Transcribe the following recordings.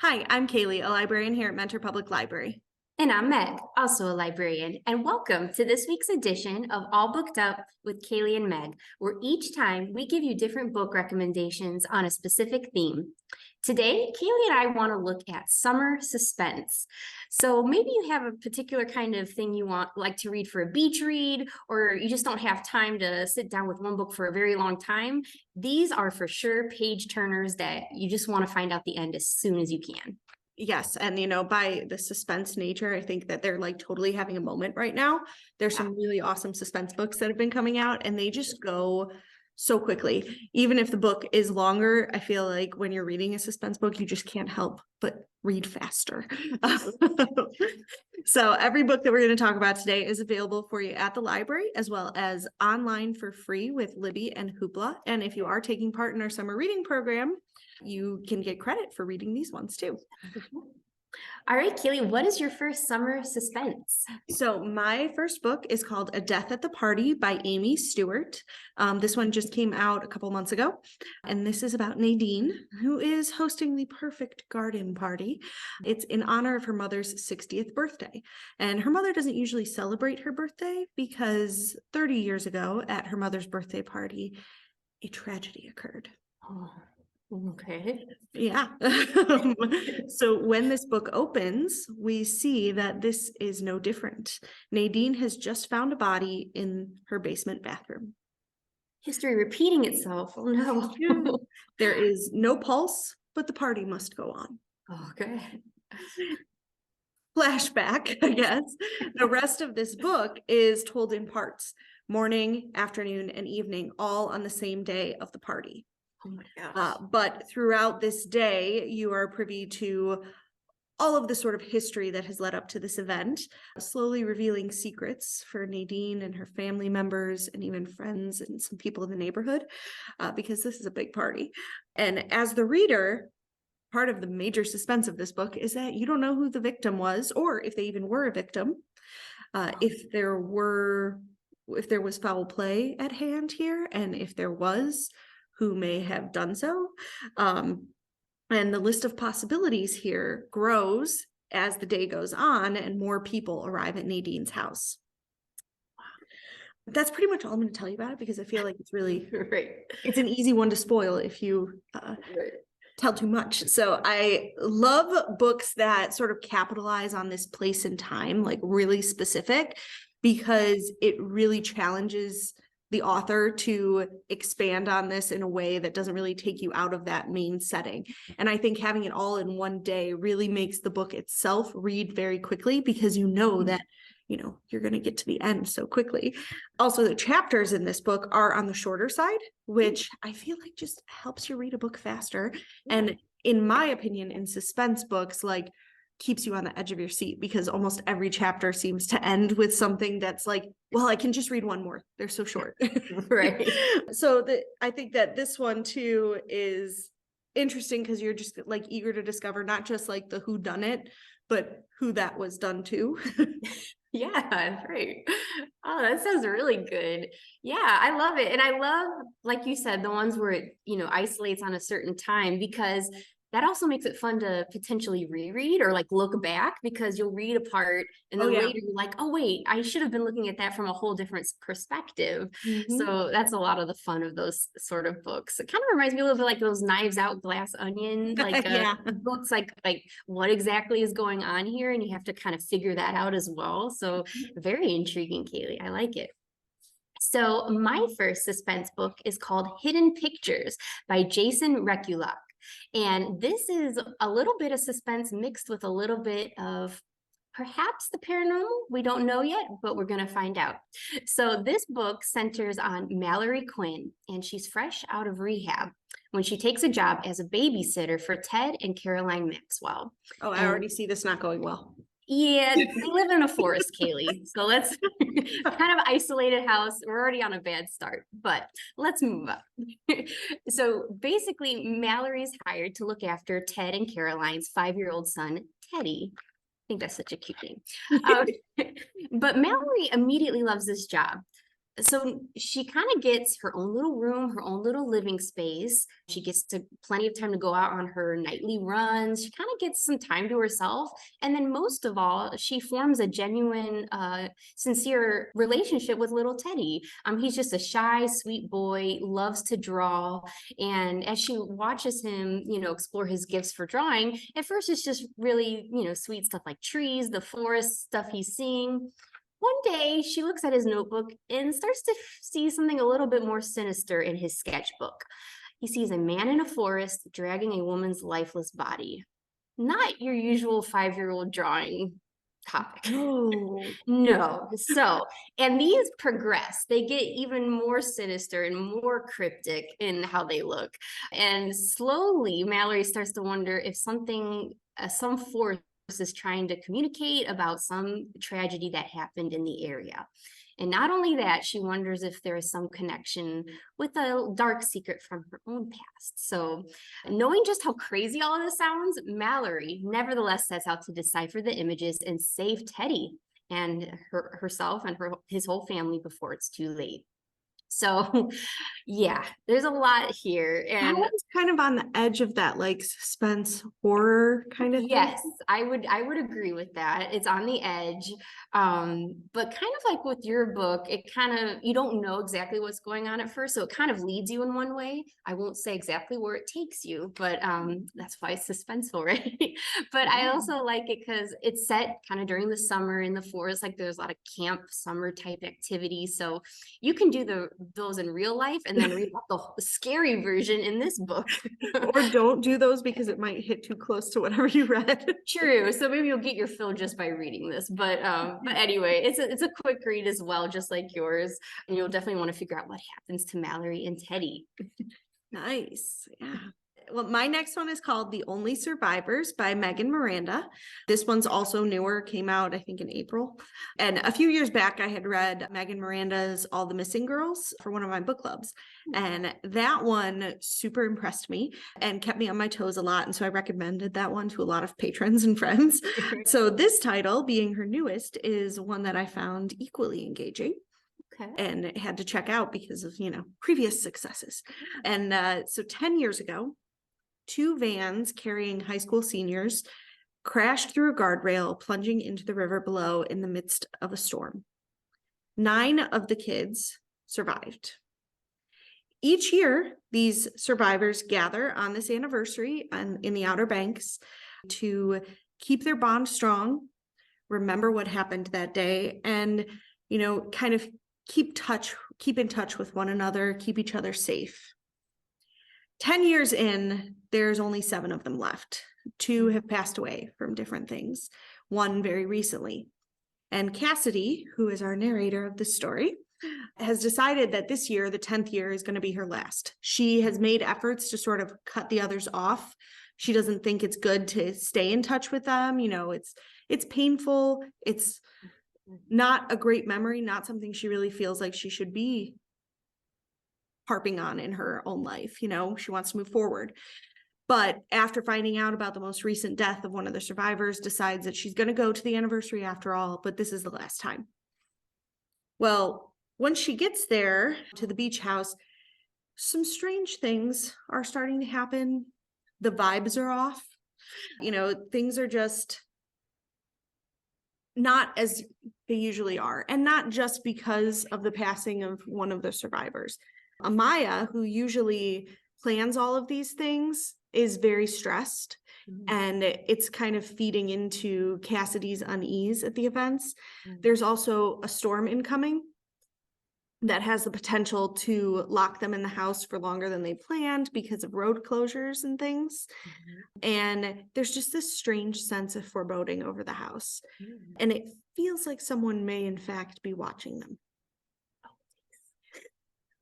Hi, I'm Cailey, a librarian here at Mentor Public Library. And I'm Meg, also a librarian, and welcome to this week's edition of All Booked Up with Cailey and Meg, where each time we give you different book recommendations on a specific theme. Today, Cailey and I want to look at summer suspense. So maybe you have a particular kind of thing you like to read for a beach read, or you just don't have time to sit down with one book for a very long time. These are for sure page turners that you just want to find out the end as soon as you can. Yes, and by the suspense nature, I think that they're like totally having a moment right now. There's some really awesome suspense books that have been coming out, and they just go so quickly. Even if the book is longer, I feel like when you're reading a suspense book, you just can't help but read faster. So every book that we're going to talk about today is available for you at the library, as well as online for free with Libby and Hoopla. And if you are taking part in our summer reading program, you can get credit for reading these ones too. All right, Cailey, what is your first summer suspense? So my first book is called A Death at the Party by Amy Stuart. This one just came out a couple months ago. And this is about Nadine, who is hosting the perfect garden party. It's in honor of her mother's 60th birthday. And her mother doesn't usually celebrate her birthday because 30 years ago at her mother's birthday party, a tragedy occurred. Oh. Okay. Yeah. So when this book opens, we see that this is no different. Nadine has just found a body in her basement bathroom. History repeating itself. Oh no. There is no pulse, but the party must go on. Okay. Flashback, I guess. The rest of this book is told in parts: morning, afternoon, and evening, all on the same day of the party. Oh my gosh. But throughout this day, you are privy to all of the sort of history that has led up to this event, slowly revealing secrets for Nadine and her family members and even friends and some people in the neighborhood, because this is a big party. And as the reader, part of the major suspense of this book is that you don't know who the victim was, or if they even were a victim, if there was foul play at hand here, and if there was, who may have done so. And the list of possibilities here grows as the day goes on and more people arrive at Nadine's house. That's pretty much all I'm going to tell you about it, because I feel like it's really, it's an easy one to spoil if you tell too much. So I love books that sort of capitalize on this place and time, like really specific, because it really challenges the author to expand on this in a way that doesn't really take you out of that main setting. And I think having it all in one day really makes the book itself read very quickly, because you know that, you're going to get to the end so quickly. Also, the chapters in this book are on the shorter side, which I feel like just helps you read a book faster. And in my opinion, in suspense books, like, keeps you on the edge of your seat, because almost every chapter seems to end with something that's like, well, I can just read one more. They're so short. Right. So I think that this one too is interesting, because you're just like eager to discover not just like the who done it, but who that was done to. Yeah, right. Oh, that sounds really good. Yeah, I love it. And I love, like you said, the ones where it, isolates on a certain time, because that also makes it fun to potentially reread or like look back, because you'll read a part and then later you're like, oh wait, I should have been looking at that from a whole different perspective. So that's a lot of the fun of those sort of books. It kind of reminds me a little bit like those Knives Out, Glass Onion, like books, like what exactly is going on here, and you have to kind of figure that out as well. So very intriguing, Cailey. I like it. So my first suspense book is called Hidden Pictures by Jason Rekulak. And this is a little bit of suspense mixed with a little bit of perhaps the paranormal. We don't know yet, but we're going to find out. So this book centers on Mallory Quinn, and she's fresh out of rehab when she takes a job as a babysitter for Ted and Caroline Maxwell. Oh, I already see this not going well. Yeah, they live in a forest, Cailey. So let's kind of isolated house. We're already on a bad start, but let's move up. So basically, Mallory's hired to look after Ted and Caroline's 5-year-old son, Teddy. I think that's such a cute name. But Mallory immediately loves this job. So she kind of gets her own little room, her own little living space. She gets to plenty of time to go out on her nightly runs. She kind of gets some time to herself. And then most of all, she forms a genuine, sincere relationship with little Teddy. He's just a shy, sweet boy, loves to draw. And as she watches him, explore his gifts for drawing, at first it's just really, sweet stuff like trees, the forest stuff he's seeing. One day, she looks at his notebook and starts to see something a little bit more sinister in his sketchbook. He sees a man in a forest dragging a woman's lifeless body. Not your usual 5-year-old drawing topic. Oh, No. And these progress. They get even more sinister and more cryptic in how they look. And slowly, Mallory starts to wonder if some force is trying to communicate about some tragedy that happened in the area. And not only that, she wonders if there is some connection with a dark secret from her own past. So, knowing just how crazy all of this sounds, Mallory nevertheless sets out to decipher the images and save Teddy and herself and his whole family before it's too late. So, yeah, there's a lot here. that And one's kind of on the edge of that like suspense horror kind of thing. yes, I would agree with that. It's on the edge. But kind of like with your book, it kind of, you don't know exactly what's going on at first. So it kind of leads you in one way. I won't say exactly where it takes you, but that's why it's suspenseful, right? But I also like it because it's set kind of during the summer in the forest. Like there's a lot of camp summer type activities. So you can do those in real life and then read about the scary version in this book. Or don't do those because it might hit too close to whatever you read. True. So maybe you'll get your fill just by reading this. But anyway, it's a quick read as well, just like yours. And you'll definitely want to figure out what happens to Mallory and Teddy. Nice. Yeah. Well, my next one is called The Only Survivors by Meg and Miranda. This one's also newer, came out, I think, in April. And a few years back, I had read Meg and Miranda's All the Missing Girls for one of my book clubs. And that one super impressed me and kept me on my toes a lot. And so I recommended that one to a lot of patrons and friends. So this title, being her newest, is one that I found equally engaging. Okay. And had to check out because of, previous successes. And so 10 years ago, 2 vans carrying high school seniors crashed through a guardrail, plunging into the river below in the midst of a storm. 9 of the kids survived. Each year, these survivors gather on this anniversary in the Outer Banks to keep their bond strong, remember what happened that day, and, kind of keep in touch with one another, keep each other safe. 10 years in, there's only 7 of them left. 2 have passed away from different things, 1 very recently. And Cassidy, who is our narrator of this story, has decided that this year, the 10th year, is going to be her last. She has made efforts to sort of cut the others off. She doesn't think it's good to stay in touch with them. It's painful. It's not a great memory, not something she really feels like she should be harping on in her own life. She wants to move forward. But after finding out about the most recent death of one of the survivors, decides that she's going to go to the anniversary after all, but this is the last time. Well, when she gets there to the beach house, some strange things are starting to happen. The vibes are off. Things are just not as they usually are. And not just because of the passing of one of the survivors. Amaya, who usually plans all of these things, is very stressed. And it's kind of feeding into Cassidy's unease at the events. There's also a storm incoming that has the potential to lock them in the house for longer than they planned because of road closures and things. And there's just this strange sense of foreboding over the house. And it feels like someone may, in fact, be watching them.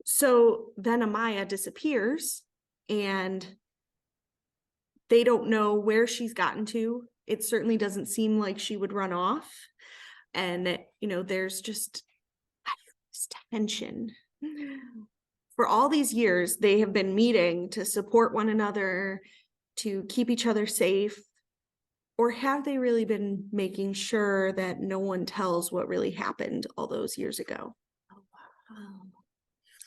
So then Amaya disappears and they don't know where she's gotten to. It certainly doesn't seem like she would run off. And, there's just this tension. For all these years, they have been meeting to support one another, to keep each other safe. Or have they really been making sure that no one tells what really happened all those years ago? Oh,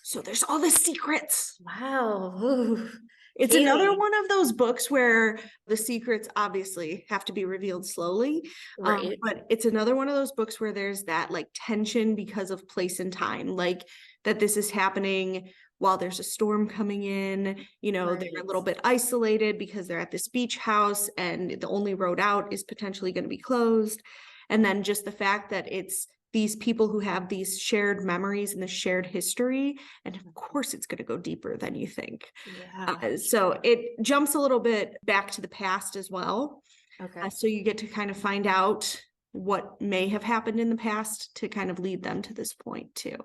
So there's all the secrets. wow. Ooh. It's another Cailey. one of those books where the secrets obviously have to be revealed slowly. Right. But it's another one of those books where there's that like tension because of place and time, like that this is happening while there's a storm coming in, they're a Right. little bit isolated because they're at this beach house and the only road out is potentially going to be closed. And then just the fact that it's these people who have these shared memories and the shared history. And of course, it's going to go deeper than you think. Yeah. So it jumps a little bit back to the past as well. Okay. So you get to kind of find out what may have happened in the past to kind of lead them to this point too.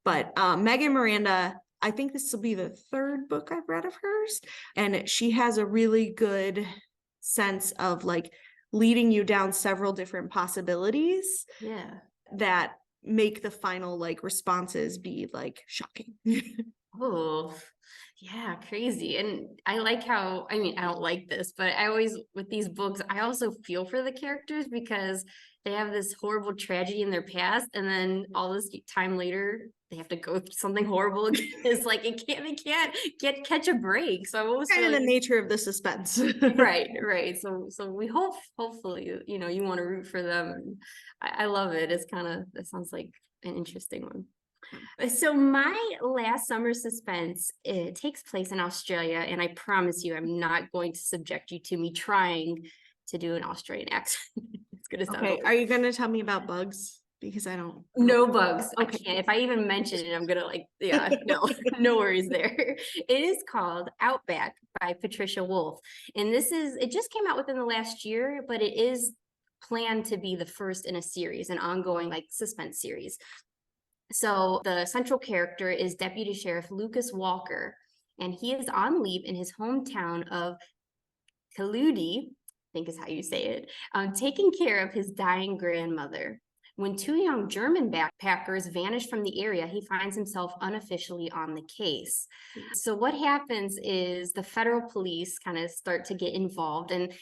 But Meg and Miranda, I think this will be the third book I've read of hers. And she has a really good sense of like leading you down several different possibilities. Yeah. That make the final like responses be like shocking. Oh, yeah, crazy. And I like how, I mean, I don't like this, but I always, with these books, I also feel for the characters because they have this horrible tragedy in their past. And then all this time later, they have to go through something horrible again. It's like, they can't catch a break. So I always Kind feel of the like, nature of the suspense. right. So we hopefully, you want to root for them. I love it. That sounds like an interesting one. So my last summer suspense, it takes place in Australia, and I promise you, I'm not going to subject you to me trying to do an Australian accent. It's gonna sound Okay, are you going to tell me about bugs? Because I don't. no bugs. Okay. I can't. If I even mention it, I'm gonna no worries there. It is called Outback by Patricia Wolf, and it just came out within the last year, but it is planned to be the first in a series, an ongoing like suspense series. So the central character is Deputy Sheriff Lucas Walker, and he is on leave in his hometown of Kaludi, I think is how you say it, taking care of his dying grandmother. When two young German backpackers vanish from the area, he finds himself unofficially on the case. So what happens is the federal police kind of start to get involved, and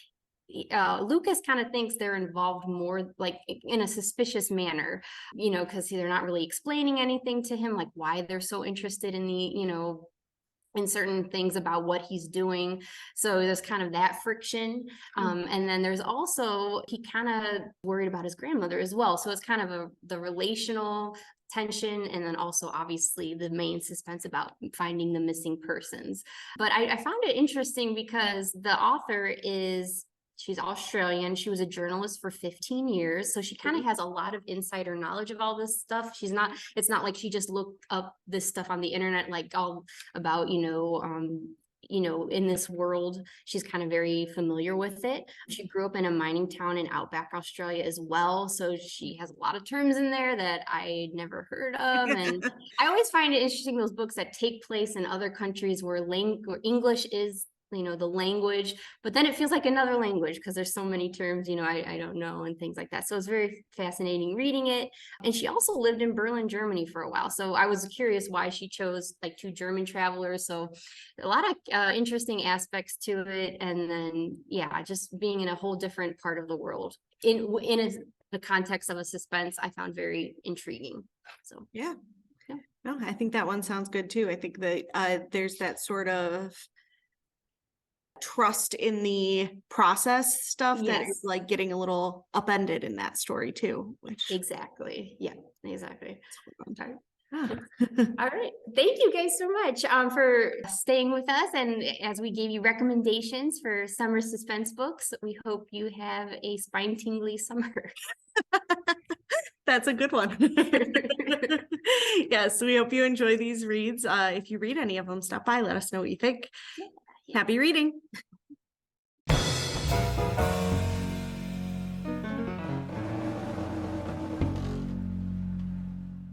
Lucas kind of thinks they're involved more like in a suspicious manner, because they're not really explaining anything to him, like why they're so interested in in certain things about what he's doing. So there's kind of that friction. And then there's also, he kind of worried about his grandmother as well. So it's kind of the relational tension, and then also obviously the main suspense about finding the missing persons. But I found it interesting because the author she's Australian. She was a journalist for 15 years. So she kind of has a lot of insider knowledge of all this stuff. It's not like she just looked up this stuff on the internet, like all about, in this world. She's kind of very familiar with it. She grew up in a mining town in Outback, Australia as well. So she has a lot of terms in there that I'd never heard of. And I always find it interesting, those books that take place in other countries where English is the language, but then it feels like another language because there's so many terms, I don't know, and things like that. So it's very fascinating reading it. And she also lived in Berlin, Germany for a while. So I was curious why she chose like two German travelers. So a lot of interesting aspects to it. And then, just being in a whole different part of the world in the context of a suspense, I found very intriguing. So, yeah. No, I think that one sounds good too. I think that there's that sort of trust in the process stuff that is like getting a little upended in that story too. Exactly. Yeah, exactly. All right. Thank you guys so much for staying with us. And as we gave you recommendations for summer suspense books, we hope you have a spine-tingly summer. That's a good one. Yes, we hope you enjoy these reads. If you read any of them, stop by, let us know what you think. Happy reading.